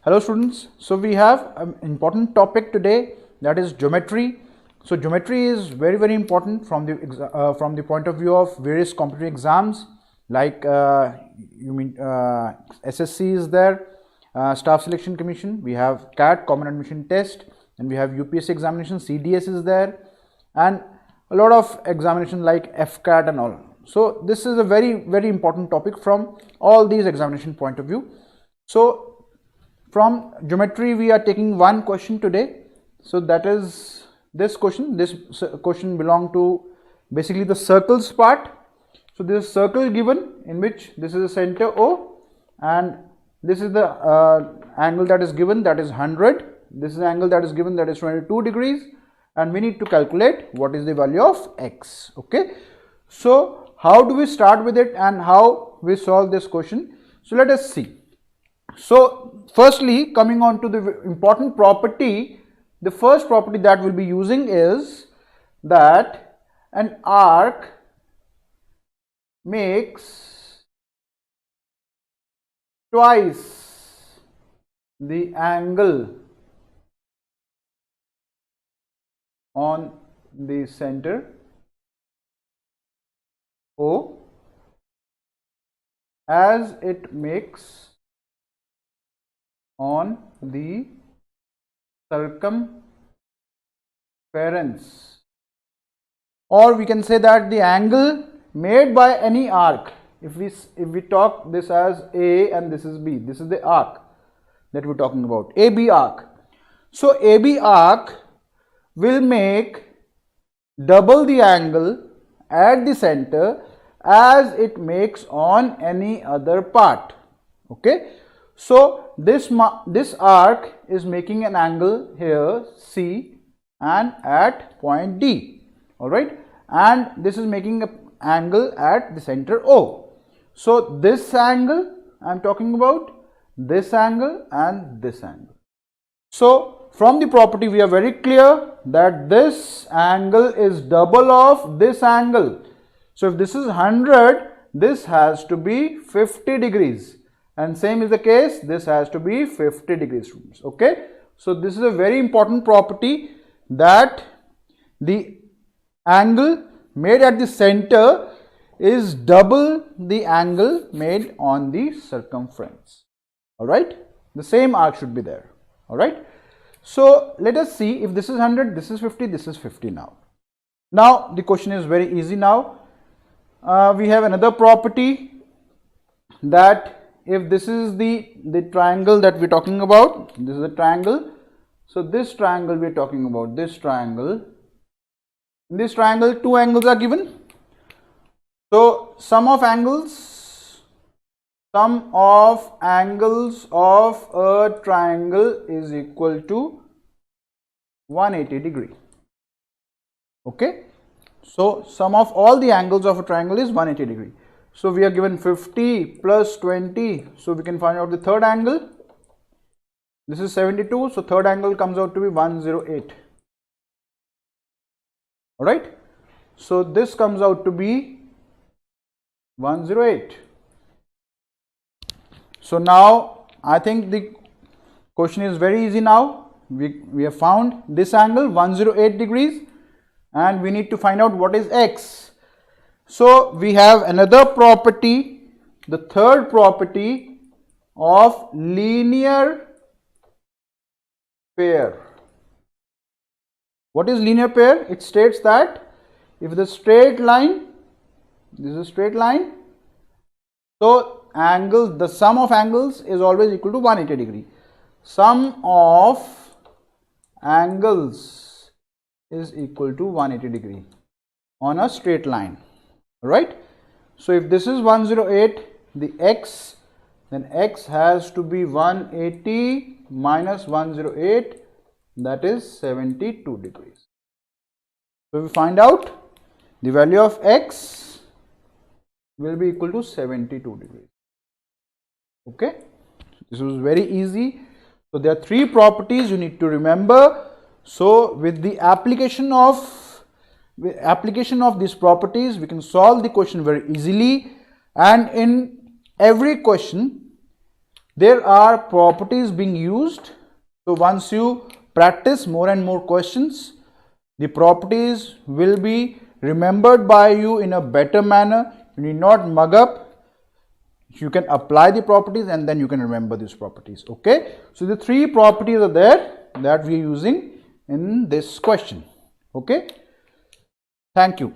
Hello students, so we have an important topic today, that is geometry. So geometry is very important from the point of view of various competitive exams like SSC is there, Staff Selection Commission, we have CAT Common Admission Test, and we have UPSC examination, CDS is there, and a lot of examination like FCAT and all. So this is a very important topic from all these examination point of view. So from geometry we are taking one question today. So that is this question. This question belongs to basically the circles part. So this is circle given in which this is the center O, and this is the angle that is given, that is 100. This is the angle that is given, that is 22 degrees, and we need to calculate what is the value of x. Okay, so how do we start with it and how we solve this question? So let us see. So firstly, coming on to the important property, the first property that we'll be using is that an arc makes twice the angle on the center O as it makes on the circumference, or we can say that the angle made by any arc. If we talk this as A and this is B, this is the arc that we're talking about, AB arc. So AB arc will make double the angle at the center as it makes on any other part. Okay, so this arc is making an angle here C and at point D, all right, and this is making an angle at the center O. So this angle I am talking about, this angle and this angle. So from the property we are very clear that this angle is double of this angle. So if this is 100, this has to be 50 degrees. And same is the case, this has to be 50 degrees, students. Okay, so this is a very important property, that the angle made at the center is double the angle made on the circumference. All right, the same arc should be there. All right, so let us see, if this is 100, this is 50, this is 50 now. Now the question is very easy now. We have another property, that if this is the triangle that we're talking about, this is a triangle. So this triangle we're talking about, this triangle. In this triangle, two angles are given. So sum of angles of a triangle is equal to 180 degree. Okay, so sum of all the angles of a triangle is 180 degree. So we are given 50 plus 20, so we can find out the third angle. This is 72, so third angle comes out to be 108. All right, so this comes out to be 108. So now I think the question is very easy now. We have found this angle 108 degrees, and we need to find out what is x. So we have another property, the third property of linear pair. What is linear pair? It states that if the straight line, this is a straight line, so angles, the sum of angles is always equal to 180 degree. Sum of angles is equal to 180 degree on a straight line. Right, so if this is 108, the x, then x has to be 180 minus 108, that is 72 degrees. So we find out the value of x will be equal to 72 degrees. Okay, this was very easy. So there are three properties you need to remember. So with the application of these properties, we can solve the question very easily, and in every question there are properties being used. So once you practice more and more questions, the properties will be remembered by you in a better manner. You need not mug up. You can apply the properties and then you can remember these properties. Okay, so the 3 properties are there that we are using in this question. Okay, thank you.